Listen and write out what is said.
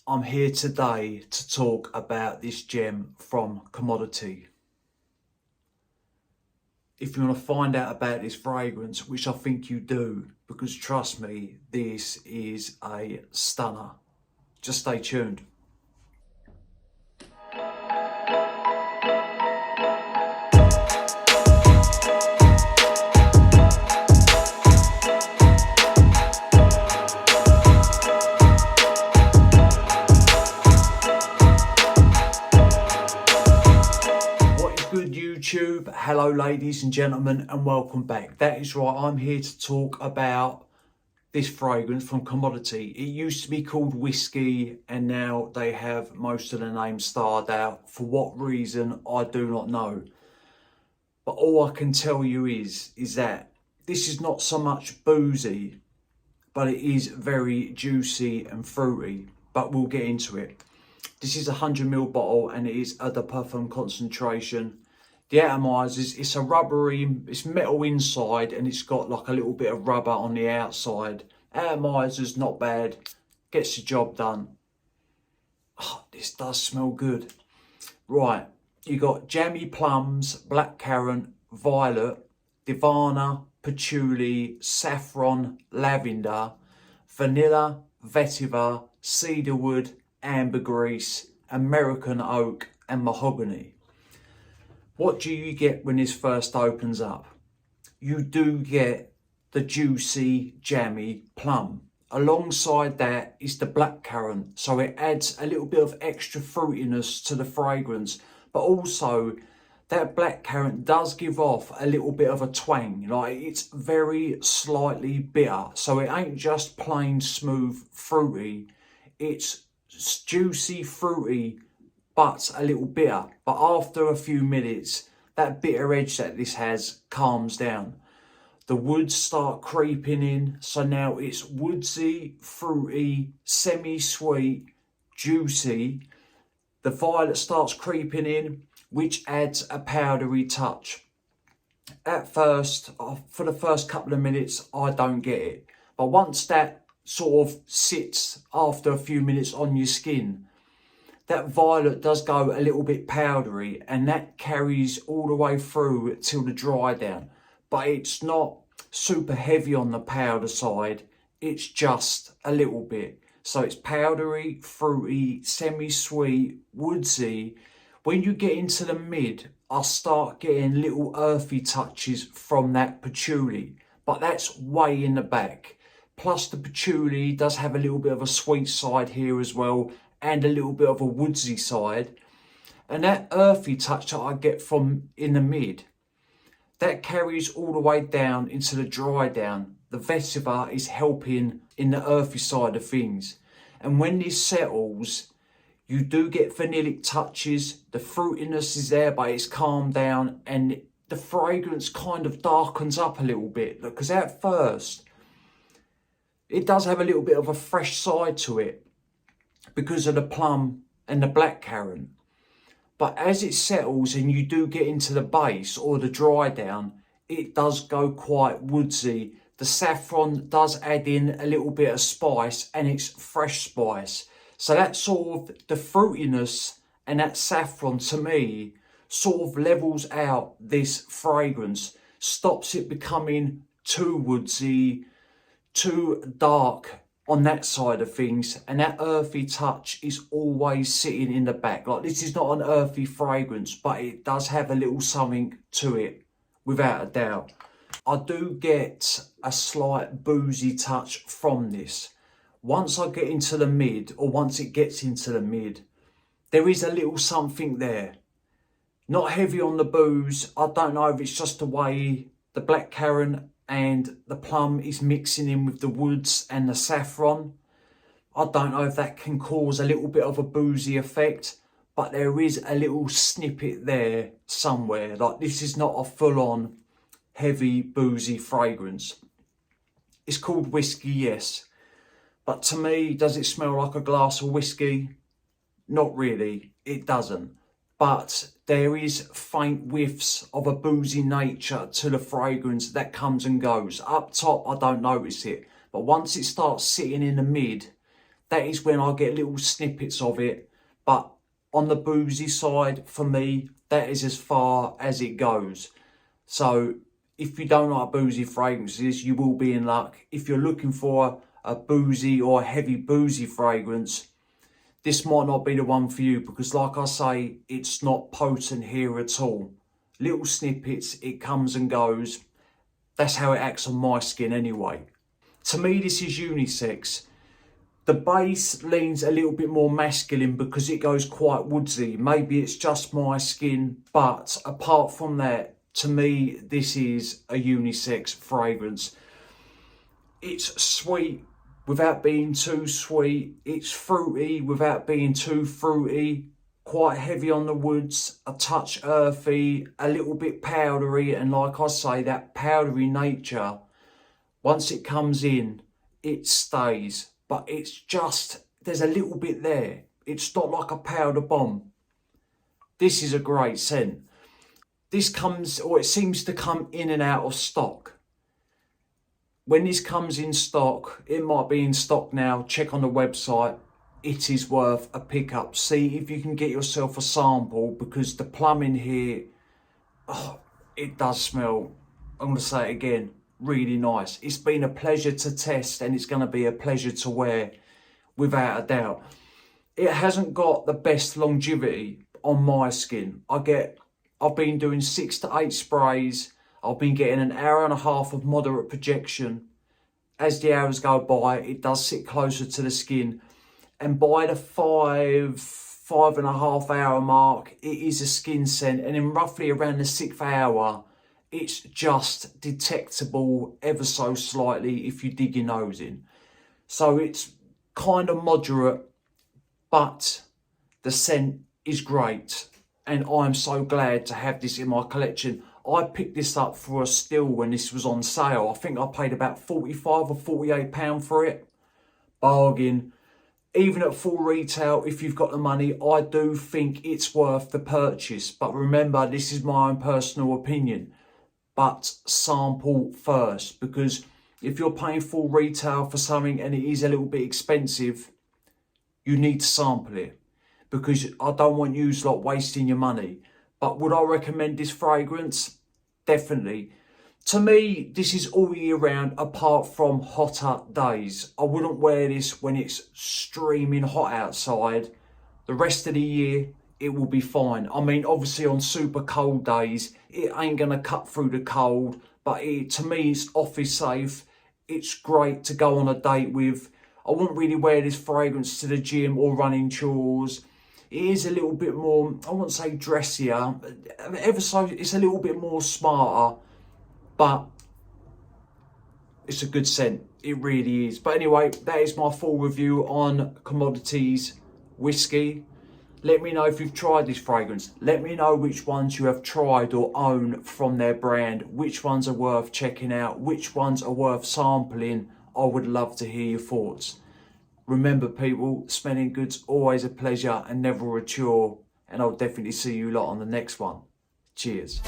I'm here today to talk about this gem from Commodity. If you want to find out about this fragrance, which I think you do, because trust me, this is a stunner. Just stay tuned. Good YouTube, hello ladies and gentlemen, and welcome back. That is right, I'm here to talk about this fragrance from Commodity. It used to be called Whiskey and now they have most of the names starred out. For what reason, I do not know. But all I can tell you is that this is not so much boozy, but it is very juicy and fruity, but we'll get into it. This is a 100ml bottle and it is Eau de Parfum concentration. The atomizers, it's a rubbery, it's metal inside and it's got like a little bit of rubber on the outside. Atomizers, not bad, gets the job done. Oh, this does smell good. Right, you got jammy plums, blackcurrant, violet, divana, patchouli, saffron, lavender, vanilla, vetiver, cedarwood, ambergris, American oak and mahogany. What do you get when this first opens up? You do get the juicy, jammy plum. Alongside that is the blackcurrant, so it adds a little bit of extra fruitiness to the fragrance, but also that blackcurrant does give off a little bit of a twang, like it's very slightly bitter, so it ain't just plain smooth fruity, it's juicy, fruity, but a little bitter. But after a few minutes, that bitter edge that this has calms down. The woods start creeping in, so now it's woodsy, fruity, semi-sweet, juicy. The violet starts creeping in, which adds a powdery touch. At first, for the first couple of minutes, I don't get it. But once that sort of sits after a few minutes on your skin, that violet does go a little bit powdery and that carries all the way through till the dry down. But it's not super heavy on the powder side, it's just a little bit. So it's powdery, fruity, semi-sweet, woodsy. When you get into the mid, I start getting little earthy touches from that patchouli, but that's way in the back. Plus the patchouli does have a little bit of a sweet side here as well, and a little bit of a woodsy side. And that earthy touch that I get from in the mid, that carries all the way down into the dry down. The vetiver is helping in the earthy side of things. And when this settles, you do get vanillic touches. The fruitiness is there, but it's calmed down and the fragrance kind of darkens up a little bit. Because at first, it does have a little bit of a fresh side to it because of the plum and the blackcurrant. But as it settles and you do get into the base or the dry down, it does go quite woodsy. The saffron does add in a little bit of spice and it's fresh spice. So that sort of, the fruitiness and that saffron to me sort of levels out this fragrance, stops it becoming too woodsy, too dark on that side of things, and that earthy touch is always sitting in the back. Like, this is not an earthy fragrance, but it does have a little something to it, without a doubt. I do get a slight boozy touch from this. Once I get into the mid, or once it gets into the mid, there is a little something there. Not heavy on the booze. I don't know if it's just the way the blackcurrant and the plum is mixing in with the woods and the saffron. I don't know if that can cause a little bit of a boozy effect, but there is a little snippet there somewhere. Like, this is not a full-on heavy boozy fragrance. It's called whiskey, yes, but to me, does it smell like a glass of whiskey? Not really, it doesn't. But there is faint whiffs of a boozy nature to the fragrance that comes and goes. Up top, I don't notice it. But once it starts sitting in the mid, that is when I get little snippets of it. But on the boozy side, for me, that is as far as it goes. So if you don't like boozy fragrances, you will be in luck. If you're looking for a boozy or heavy boozy fragrance, this might not be the one for you, because like I say, it's not potent here at all. Little snippets, it comes and goes. That's how it acts on my skin anyway. To me, this is unisex. The base leans a little bit more masculine because it goes quite woodsy. Maybe it's just my skin, but apart from that, to me, this is a unisex fragrance. It's sweet without being too sweet. It's fruity without being too fruity. Quite heavy on the woods, a touch earthy, a little bit powdery. And like I say, that powdery nature, once it comes in, it stays. But it's just, there's a little bit there. It's not like a powder bomb. This is a great scent. This comes, or it seems to come in and out of stock. When this comes in stock, it might be in stock now, check on the website. It is worth a pickup. See if you can get yourself a sample, because the plumbing here, oh, it does smell, I'm going to say it again, really nice. It's been a pleasure to test, and it's going to be a pleasure to wear without a doubt. It hasn't got the best longevity on my skin. I've been doing 6 to 8 sprays. I've been getting an hour and a half of moderate projection. As the hours go by, it does sit closer to the skin. And by the 5.5 hour mark, it is a skin scent. And in roughly around the 6th hour, it's just detectable ever so slightly if you dig your nose in. So it's kind of moderate, but the scent is great. And I'm so glad to have this in my collection. I picked this up for a steal when this was on sale. I think I paid about £45 or £48 for it. Bargain. Even at full retail, if you've got the money, I do think it's worth the purchase. But remember, this is my own personal opinion. But sample first, because if you're paying full retail for something and it is a little bit expensive, you need to sample it, because I don't want you lot wasting your money. But would I recommend this fragrance? Definitely. To me, this is all year round apart from hotter days. I wouldn't wear this when it's streaming hot outside. The rest of the year, it will be fine. I mean, obviously on super cold days, it ain't going to cut through the cold. But to me, it's office safe. It's great to go on a date with. I wouldn't really wear this fragrance to the gym or running chores. It is a little bit more, I wouldn't say dressier, ever so, it's a little bit more smarter, but it's a good scent. It really is. But anyway, that is my full review on Commodities Whiskey. Let me know if you've tried this fragrance. Let me know which ones you have tried or own from their brand, which ones are worth checking out, which ones are worth sampling. I would love to hear your thoughts. Remember people, smelling good's always a pleasure and never a chore. And I'll definitely see you lot on the next one. Cheers.